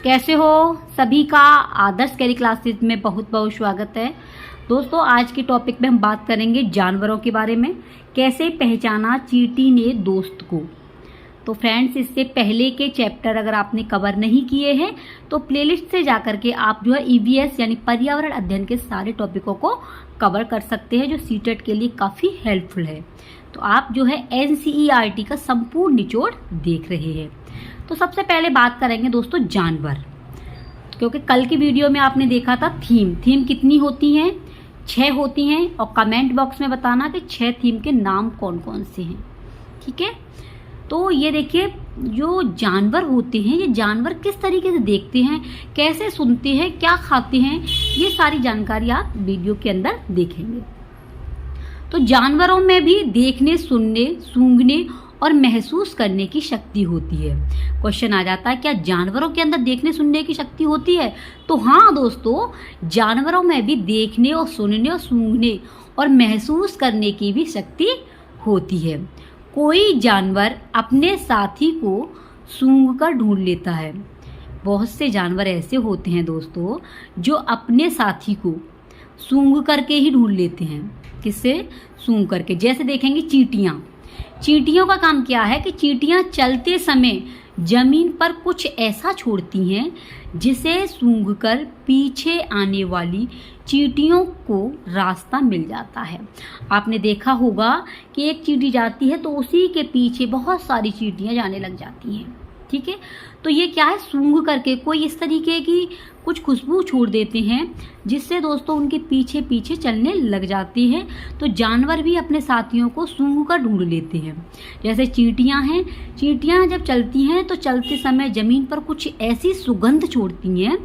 कैसे हो सभी का आदर्श कैरी क्लासेस में बहुत बहुत स्वागत है। दोस्तों आज के टॉपिक में हम बात करेंगे जानवरों के बारे में। कैसे पहचाना चींटी ने दोस्त को। तो फ्रेंड्स इससे पहले के चैप्टर अगर आपने कवर नहीं किए हैं तो प्लेलिस्ट से जाकर के आप जो है ईवीएस यानी पर्यावरण अध्ययन के सारे टॉपिकों को कवर कर सकते हैं, जो सीटेट के लिए काफ़ी हेल्पफुल है। तो आप जो है एनसीईआरटी का संपूर्ण निचोड़ देख रहे हैं। तो सबसे पहले बात करेंगे दोस्तों जानवर, क्योंकि कल की वीडियो में आपने देखा था थीम कितनी होती हैं, 6 होती हैं। और कमेंट बॉक्स में बताना कि 6 थीम के नाम कौन कौन से हैं, ठीक है। तो ये देखिए जो जानवर होते हैं, ये जानवर किस तरीके से देखते हैं, कैसे सुनते हैं, क्या खाते हैं, ये सारी जानकारी आप वीडियो के अंदर देखेंगे। तो जानवरों में भी देखने, सुनने, सूंघने और महसूस करने की शक्ति होती है। क्वेश्चन आ जाता है क्या जानवरों के अंदर देखने सुनने की शक्ति होती है? तो हाँ दोस्तों, जानवरों में भी देखने और सुनने और सूंघने और महसूस करने की भी शक्ति होती है। कोई जानवर अपने साथी को सूंघकर ढूंढ लेता है। बहुत से जानवर ऐसे होते हैं दोस्तों जो अपने साथी को सूंघ करके ही ढूंढ लेते हैं। किससे? सूंघ करके। जैसे देखेंगे चींटियों का काम क्या है कि चींटियां चलते समय जमीन पर कुछ ऐसा छोड़ती हैं जिसे सूंघकर पीछे आने वाली चींटियों को रास्ता मिल जाता है। आपने देखा होगा कि एक चींटी जाती है तो उसी के पीछे बहुत सारी चींटियां जाने लग जाती हैं, ठीक है। तो ये क्या है, सूंघ करके कोई इस तरीके की कुछ खुशबू छोड़ देते हैं जिससे दोस्तों उनके पीछे पीछे चलने लग जाती है। तो जानवर भी अपने साथियों को सूंघ कर ढूंढ लेते हैं। जैसे चींटियां हैं, चींटियां जब चलती हैं तो चलते समय जमीन पर कुछ ऐसी सुगंध छोड़ती हैं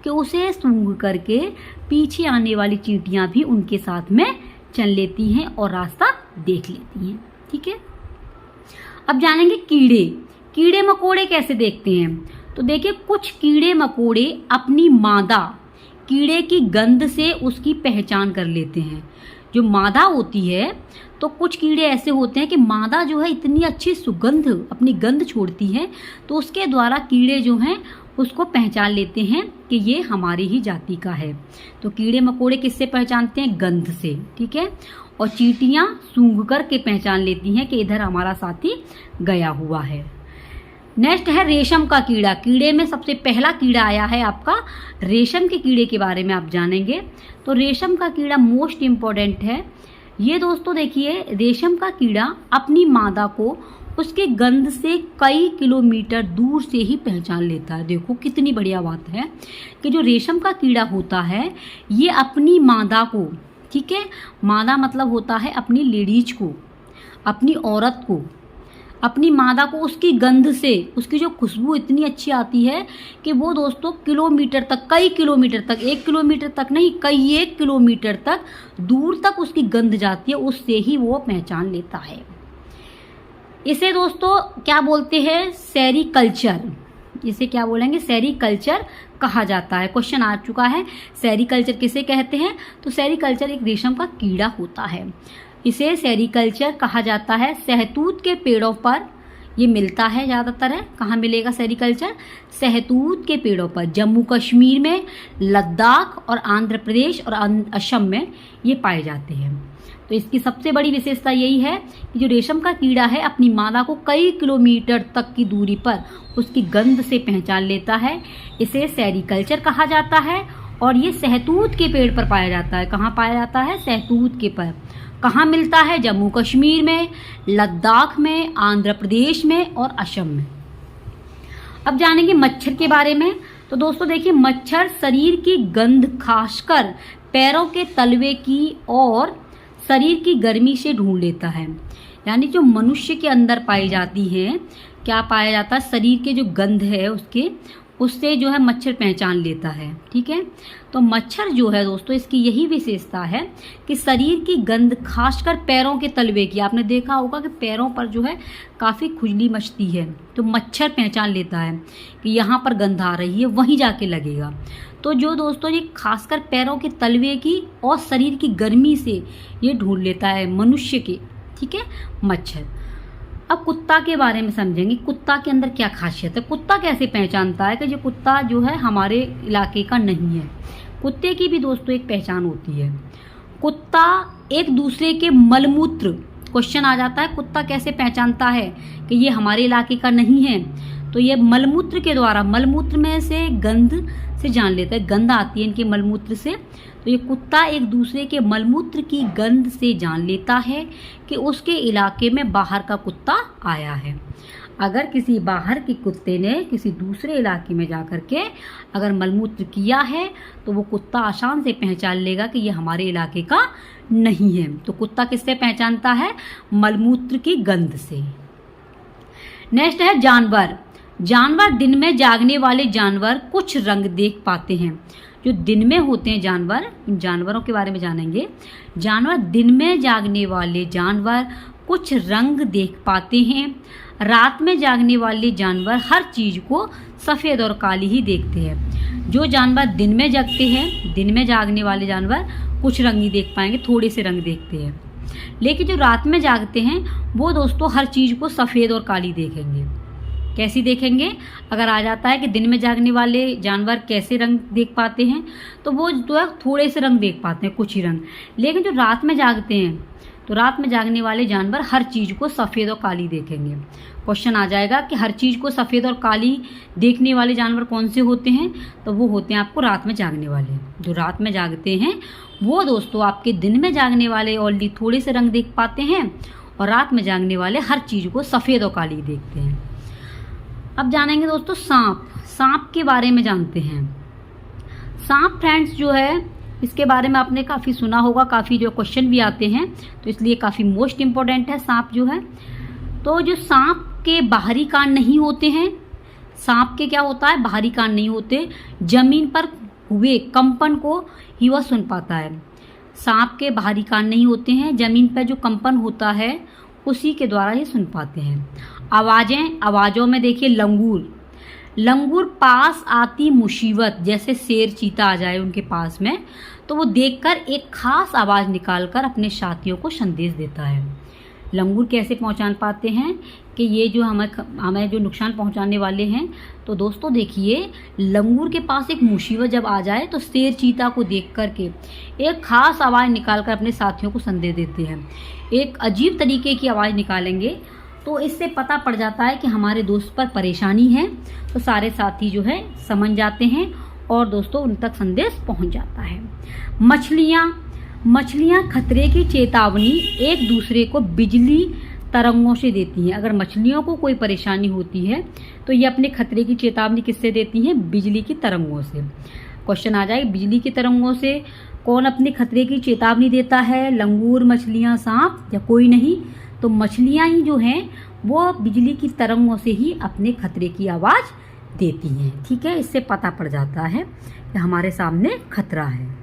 कि उसे सूंघ करके पीछे आने वाली चींटियां भी उनके साथ में चल लेती हैं और रास्ता देख लेती हैं, ठीक है। अब जानेंगे कीड़े मकोड़े कैसे देखते हैं। तो देखिए कुछ कीड़े मकोड़े अपनी मादा कीड़े की गंध से उसकी पहचान कर लेते हैं। जो मादा होती है तो कुछ कीड़े ऐसे होते हैं कि मादा जो है इतनी अच्छी सुगंध अपनी गंध छोड़ती है तो उसके द्वारा कीड़े जो हैं उसको पहचान लेते हैं कि ये हमारी ही जाति का है। तो कीड़े मकोड़े किससे पहचानते हैं? गंध से, ठीक है। और चींटियां सूंघ कर के पहचान लेती हैं कि इधर हमारा साथी गया हुआ है। नेक्स्ट है रेशम का कीड़ा। कीड़े में सबसे पहला कीड़ा आया है आपका रेशम के कीड़े के बारे में आप जानेंगे। तो रेशम का कीड़ा मोस्ट इम्पोर्टेंट है। ये दोस्तों देखिए रेशम का कीड़ा अपनी मादा को उसके गंध से कई किलोमीटर दूर से ही पहचान लेता है। देखो कितनी बढ़िया बात है कि जो रेशम का कीड़ा होता है ये अपनी मादा को, ठीक है, मादा मतलब होता है अपनी लेडीज को, अपनी औरत को, अपनी मादा को उसकी गंध से, उसकी जो खुशबू इतनी अच्छी आती है कि वो दोस्तों किलोमीटर तक, कई किलोमीटर तक, 1 किलोमीटर तक नहीं, कई 1 किलोमीटर तक दूर तक उसकी गंध जाती है, उससे ही वो पहचान लेता है। इसे दोस्तों क्या बोलते हैं? सेरीकल्चर। इसे क्या बोलेंगे? सेरीकल्चर कहा जाता है। क्वेश्चन आ चुका है सेरीकल्चर किसे कहते हैं। तो सेरीकल्चर एक रेशम का कीड़ा होता है। इसे सेरीकल्चर कहा जाता है। सहतूत के पेड़ों पर ये मिलता है ज़्यादातर है। कहाँ मिलेगा सेरीकल्चर? सहतूत के पेड़ों पर। जम्मू कश्मीर में, लद्दाख और आंध्र प्रदेश और असम में ये पाए जाते हैं। तो इसकी सबसे बड़ी विशेषता यही है कि जो रेशम का कीड़ा है अपनी मादा को कई किलोमीटर तक की दूरी पर उसकी गंध से पहचान लेता है। इसे सेरीकल्चर कहा जाता है और ये सहतूत के पेड़ पर पाया जाता है। कहाँ पाया जाता है? सहतूत के पर। कहाँ मिलता है? जम्मू कश्मीर में, लद्दाख में, आंध्र प्रदेश में और असम में। अब जानेंगे मच्छर के बारे में। तो दोस्तों देखिए मच्छर शरीर की गंध खासकर पैरों के तलवे की और शरीर की गर्मी से ढूंढ लेता है। यानी जो मनुष्य के अंदर पाई जाती है, क्या पाया जाता है? शरीर के जो गंध है उससे जो है मच्छर पहचान लेता है, ठीक है। तो मच्छर जो है दोस्तों इसकी यही विशेषता है कि शरीर की गंध खासकर पैरों के तलवे की, आपने देखा होगा कि पैरों पर जो है काफ़ी खुजली मचती है तो मच्छर पहचान लेता है कि यहाँ पर गंध आ रही है, वहीं जाके लगेगा। तो जो दोस्तों ये खासकर पैरों के तलवे की और शरीर की गर्मी से ये ढूंढ लेता है मनुष्य के, ठीक है, मच्छर। अब कुत्ता के बारे में समझेंगे, कुत्ता के अंदर क्या खासियत है, कुत्ता कैसे पहचानता है कि जो कुत्ता जो है हमारे इलाके का नहीं है। कुत्ते की भी दोस्तों एक पहचान होती है। कुत्ता एक दूसरे के मलमूत्र, क्वेश्चन आ जाता है कुत्ता कैसे पहचानता है कि ये हमारे इलाके का नहीं है, तो ये मलमूत्र के द्वारा, मलमूत्र में से गंध से जान लेता है, गंध आती है इनके मलमूत्र से, तो ये कुत्ता एक दूसरे के मलमूत्र की गंध से जान लेता है कि उसके इलाके में बाहर का कुत्ता आया है। अगर किसी बाहर के कुत्ते ने किसी दूसरे इलाके में जाकर के अगर मलमूत्र किया है तो वो कुत्ता आसान से पहचान लेगा कि ये हमारे इलाके का नहीं है। तो कुत्ता किससे पहचानता है? मलमूत्र की गंध से। नेक्स्ट है जानवर। जानवर, दिन में जागने वाले जानवर कुछ रंग देख पाते हैं। जो दिन में होते हैं जानवर, इन जानवरों के बारे में जानेंगे। जानवर, दिन में जागने वाले जानवर कुछ रंग देख पाते हैं। रात में जागने वाले जानवर हर चीज को सफेद और काली ही देखते हैं। जो जानवर दिन में जगते हैं, दिन में जागने वाले जानवर कुछ रंग ही देख पाएंगे, थोड़े से रंग देखते हैं। लेकिन जो रात में जागते हैं वो दोस्तों हर चीज को सफेद और काली देखेंगे। कैसी देखेंगे? अगर आ जाता है कि दिन में जागने वाले जानवर कैसे रंग देख पाते हैं, तो वो जो है थोड़े से रंग देख पाते हैं, कुछ ही रंग। लेकिन जो रात में जागते हैं, तो रात में जागने वाले जानवर हर चीज को सफेद और काली देखेंगे। क्वेश्चन आ जाएगा कि हर चीज को सफेद और काली देखने वाले जानवर कौन से होते हैं? तो वो होते हैं आपको रात में जागने वाले। जो रात में जागते हैं वो दोस्तों आपके दिन में जागने वाले ऑलरेडी थोड़े से रंग देख पाते हैं, और रात में जागने वाले हर चीज को सफेद और काली देखते हैं। अब जानेंगे दोस्तों सांप। सांप के बारे में जानते हैं। सांप फ्रेंड्स जो है, इसके बारे में आपने काफ़ी सुना होगा, काफ़ी जो क्वेश्चन भी आते हैं, तो इसलिए काफ़ी मोस्ट इम्पोर्टेंट है सांप जो है। तो जो सांप के बाहरी कान नहीं होते हैं, सांप के क्या होता है? बाहरी कान नहीं होते, जमीन पर हुए कंपन को ही वह सुन पाता है। सांप के बाहरी कान नहीं होते हैं, जमीन पर जो कंपन होता है उसी के द्वारा ही सुन पाते हैं। आवाज़ें, आवाज़ों में देखिए लंगूर। लंगूर पास आती मुसीबत, जैसे शेर चीता आ जाए उनके पास में, तो वो देखकर एक खास आवाज़ निकालकर अपने साथियों को संदेश देता है। लंगूर कैसे पहचान पाते हैं कि ये जो हमें जो नुकसान पहुंचाने वाले हैं? तो दोस्तों देखिए, लंगूर के पास एक मुसीबत जब आ जाए तो शेर चीता को देख करके एक खास आवाज़ निकालकर अपने साथियों को संदेश देते हैं। एक अजीब तरीके की आवाज़ निकालेंगे, तो इससे पता पड़ जाता है कि हमारे दोस्त पर परेशानी है, तो सारे साथी जो है समझ जाते हैं और दोस्तों उन तक संदेश पहुंच जाता है। मछलियाँ खतरे की चेतावनी एक दूसरे को बिजली तरंगों से देती हैं। अगर मछलियों को कोई परेशानी होती है तो ये अपने खतरे की चेतावनी किससे देती हैं? बिजली की तरंगों से। क्वेश्चन आ जाए, बिजली की तरंगों से कौन अपने खतरे की चेतावनी देता है? लंगूर, मछलियाँ, सांप या कोई नहीं? तो मछलियाँ ही जो हैं वो बिजली की तरंगों से ही अपने खतरे की आवाज़ देती हैं। ठीक है, इससे पता पड़ जाता है कि हमारे सामने खतरा है।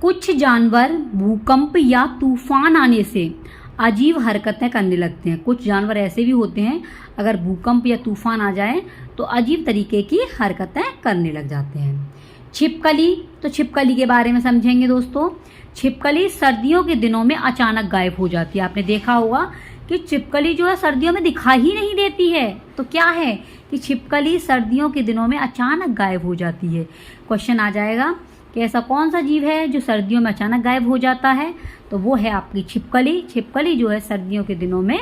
कुछ जानवर भूकंप या तूफान आने से अजीब हरकतें करने लगते हैं। कुछ जानवर ऐसे भी होते हैं, अगर भूकंप या तूफान आ जाए तो अजीब तरीके की हरकतें करने लग जाते हैं। छिपकली, तो छिपकली के बारे में समझेंगे दोस्तों। छिपकली सर्दियों के दिनों में अचानक गायब हो जाती है। आपने देखा होगा कि छिपकली जो है सर्दियों में दिखाई ही नहीं देती है। तो क्या है कि छिपकली सर्दियों के दिनों में अचानक गायब हो जाती है। क्वेश्चन आ जाएगा कि ऐसा कौन सा जीव है जो सर्दियों में अचानक गायब हो जाता है? तो वो है आपकी छिपकली। छिपकली जो है सर्दियों के दिनों में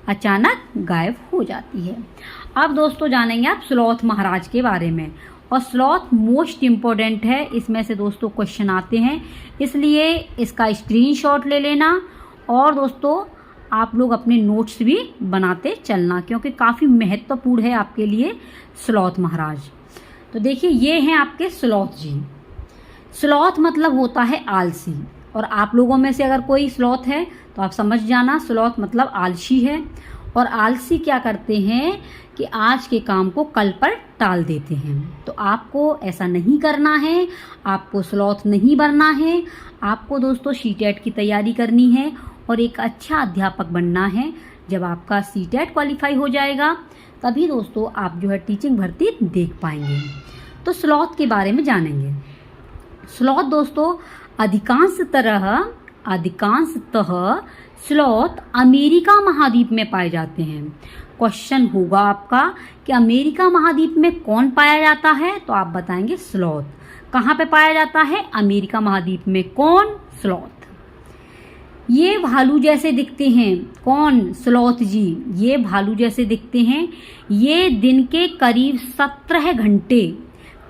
अचानक गायब हो जाती है। अब दोस्तों जानेंगे आप स्लॉथ महाराज के बारे में, और स्लॉथ मोस्ट इम्पोर्टेंट है। इसमें से दोस्तों क्वेश्चन आते हैं, इसलिए इसका स्क्रीनशॉट ले लेना, और दोस्तों आप लोग अपने नोट्स भी बनाते चलना, क्योंकि काफ़ी महत्वपूर्ण है आपके लिए स्लॉथ महाराज। तो देखिए, ये हैं आपके स्लॉथ जी। स्लॉथ मतलब होता है आलसी, और आप लोगों में से अगर कोई स्लॉथ है तो आप समझ जाना, स्लॉथ मतलब आलसी है। और आलसी क्या करते हैं कि आज के काम को कल पर टाल देते हैं। तो आपको ऐसा नहीं करना है, आपको स्लॉथ नहीं बनना है। आपको दोस्तों सीटेट की तैयारी करनी है और एक अच्छा अध्यापक बनना है। जब आपका सीटेट क्वालिफाई हो जाएगा तभी दोस्तों आप जो है टीचिंग भर्ती देख पाएंगे। तो स्लॉथ के बारे में जानेंगे। स्लॉथ दोस्तों अधिकांशतः स्लॉथ अमेरिका महाद्वीप में पाए जाते हैं। क्वेश्चन होगा आपका कि अमेरिका महाद्वीप में कौन पाया जाता है, तो आप बताएंगे स्लॉथ। कहाँ पे पाया जाता है? अमेरिका महाद्वीप में। कौन? स्लॉथ। ये भालू जैसे दिखते हैं। कौन? स्लॉथ जी। ये भालू जैसे दिखते हैं। ये दिन के करीब 17 घंटे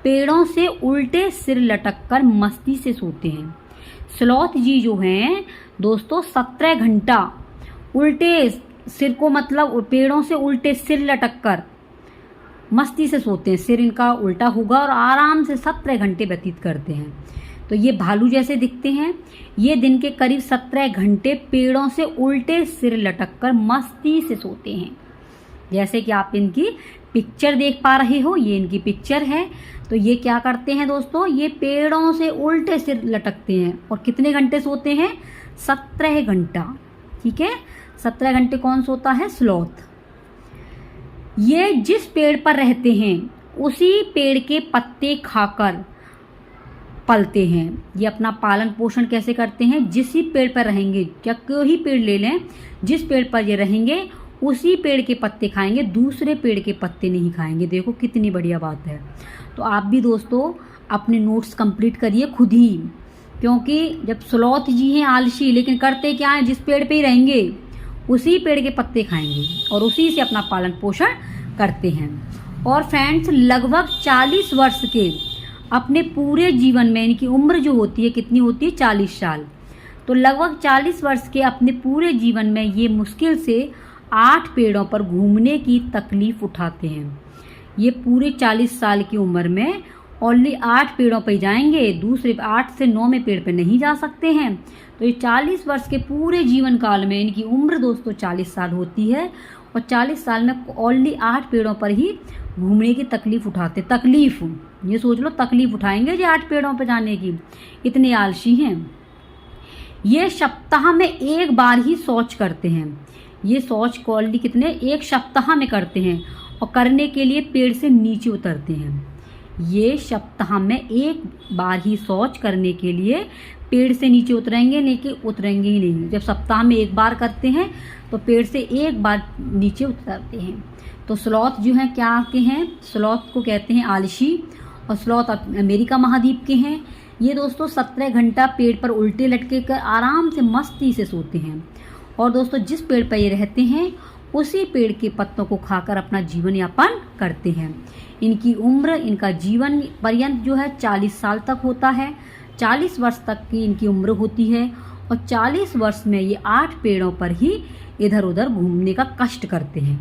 पेड़ों से उल्टे सिर लटककर मस्ती से सोते हैं। स्लॉथ जी जो हैं दोस्तों 17 घंटा उल्टे सिर को, मतलब पेड़ों से उल्टे सिर लटककर मस्ती से सोते हैं। सिर इनका उल्टा होगा और आराम से 17 घंटे व्यतीत करते हैं। तो ये भालू जैसे दिखते हैं। ये दिन के करीब 17 घंटे पेड़ों से उल्टे सिर लटककर मस्ती से सोते हैं। जैसे कि आप इनकी पिक्चर देख पा रहे हो, ये इनकी पिक्चर है। तो ये क्या करते हैं दोस्तों? ये पेड़ों से उल्टे सिर लटकते हैं। और कितने घंटे सोते हैं? 17 घंटा। ठीक है, 17 घंटे कौन सोता है? स्लॉथ। ये जिस पेड़ पर रहते हैं उसी पेड़ के पत्ते खाकर पलते हैं। ये अपना पालन पोषण कैसे करते हैं? जिस पेड़ पर रहेंगे, या कोई ही पेड़ ले लें, जिस पेड़ पर ये रहेंगे उसी पेड़ के पत्ते खाएंगे, दूसरे पेड़ के पत्ते नहीं खाएंगे। देखो कितनी बढ़िया बात है। तो आप भी दोस्तों अपने नोट्स कंप्लीट करिए खुद ही, क्योंकि जब स्लॉथ जी हैं आलसी, लेकिन करते क्या है? जिस पेड़ पे ही रहेंगे उसी पेड़ के पत्ते खाएंगे और उसी से अपना पालन पोषण करते हैं। और फ्रेंड्स, लगभग 40 वर्ष के अपने पूरे जीवन में, इनकी उम्र जो होती है कितनी होती है? 40 साल। तो लगभग 40 वर्ष के अपने पूरे जीवन में ये मुश्किल से 8 पेड़ों पर घूमने की तकलीफ उठाते हैं। ये पूरे 40 साल की उम्र में ओनली 8 पेड़ों पर जाएंगे, दूसरे 8 से 9 में पेड़ पे नहीं जा सकते हैं। तो ये 40 वर्ष के पूरे जीवन काल में, इनकी उम्र दोस्तों 40 साल होती है, और 40 साल में ओनली 8 पेड़ों पर ही घूमने की तकलीफ उठाते। तकलीफ, ये सोच लो, तकलीफ उठाएंगे जो 8 पेड़ों पर जाने की, इतने आलसी हैं। ये सप्ताह में एक बार ही शौच करते हैं। ये शौच को ओनली कितने? 1 सप्ताह में करते हैं, और करने के लिए पेड़ से नीचे उतरते हैं। ये सप्ताह में एक बार ही शौच करने के लिए पेड़ से नीचे उतरेंगे, लेकिन उतरेंगे ही नहीं। जब सप्ताह में एक बार करते हैं तो पेड़ से एक बार नीचे उतरते हैं। तो स्लॉथ जो हैं क्या के हैं? स्लॉथ को कहते हैं आलसी, और स्लॉथ अमेरिका महाद्वीप के हैं। ये दोस्तों 17 घंटा पेड़ पर उल्टे लटके कर आराम से मस्ती से सोते हैं। और दोस्तों जिस पेड़ पर ये रहते हैं उसी पेड़ के पत्तों को खाकर अपना जीवन यापन करते हैं। इनकी उम्र, इनका जीवन पर्यंत जो है 40 साल तक होता है। 40 वर्ष तक की इनकी उम्र होती है, और 40 वर्ष में ये 8 पेड़ों पर ही इधर उधर घूमने का कष्ट करते हैं।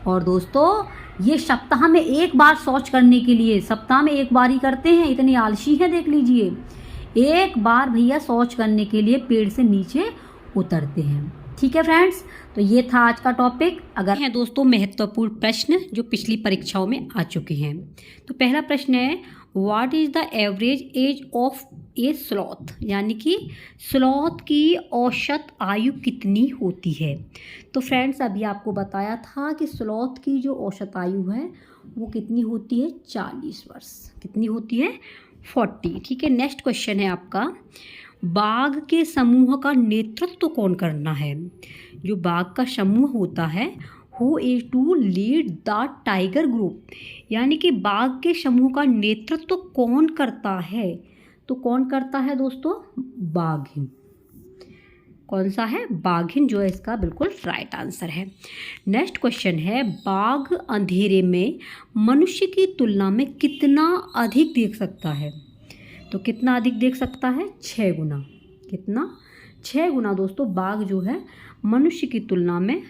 और दोस्तों ये सप्ताह में एक बार शौच करने के लिए, सप्ताह में एक बार ही करते हैं। इतनी आलसी है, देख लीजिए। एक बार भैया शौच करने के लिए पेड़ से नीचे उतरते हैं। ठीक है फ्रेंड्स, तो ये था आज का टॉपिक। अगर हैं दोस्तों महत्वपूर्ण प्रश्न जो पिछली परीक्षाओं में आ चुके हैं। तो पहला प्रश्न है, what is the average age of A sloth, यानी कि स्लॉथ की औसत आयु कितनी होती है। तो फ्रेंड्स अभी आपको बताया था कि स्लॉथ की जो औसत आयु है वो कितनी होती है? 40 वर्ष। कितनी होती है? 40। ठीक है, नेक्स्ट क्वेश्चन है आपका, बाघ के समूह का नेतृत्व कौन करना है। जो बाघ का समूह होता है, who is to lead the tiger group, यानी कि बाघ के समूह का नेतृत्व कौन करता है। तो कौन करता है दोस्तों? बाघिन। कौन सा है? बाघिन जो है इसका बिल्कुल राइट आंसर है। नेक्स्ट क्वेश्चन है, बाघ अंधेरे में मनुष्य की तुलना में कितना अधिक देख सकता है। तो कितना अधिक देख सकता है? 6 गुना। कितना? 6 गुना दोस्तों बाघ जो है मनुष्य की तुलना में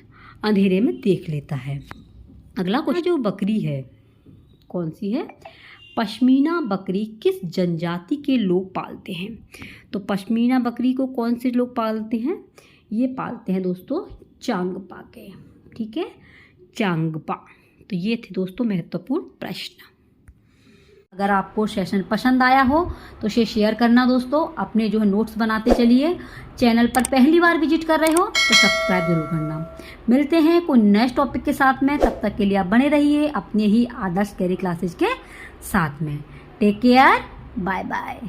अंधेरे में देख लेता है। अगला क्वेश्चन, जो बकरी है कौन सी है? पश्मीना बकरी किस जनजाति के लोग पालते हैं। तो पश्मीना बकरी को कौन से लोग पालते हैं? ये पालते हैं दोस्तों चांगपा के। ठीक है, चांगपा। तो ये थे दोस्तों महत्वपूर्ण प्रश्न। अगर आपको सेशन पसंद आया हो तो इसे शेयर करना दोस्तों। अपने जो है नोट्स बनाते चलिए। चैनल पर पहली बार विजिट कर रहे हो तो सब्सक्राइब जरूर करना। मिलते हैं कोई नेक्स्ट टॉपिक के साथ में, तब तक के लिए आप बने रहिए अपने ही आदर्श कैरी क्लासेज के साथ में। Take care, bye bye.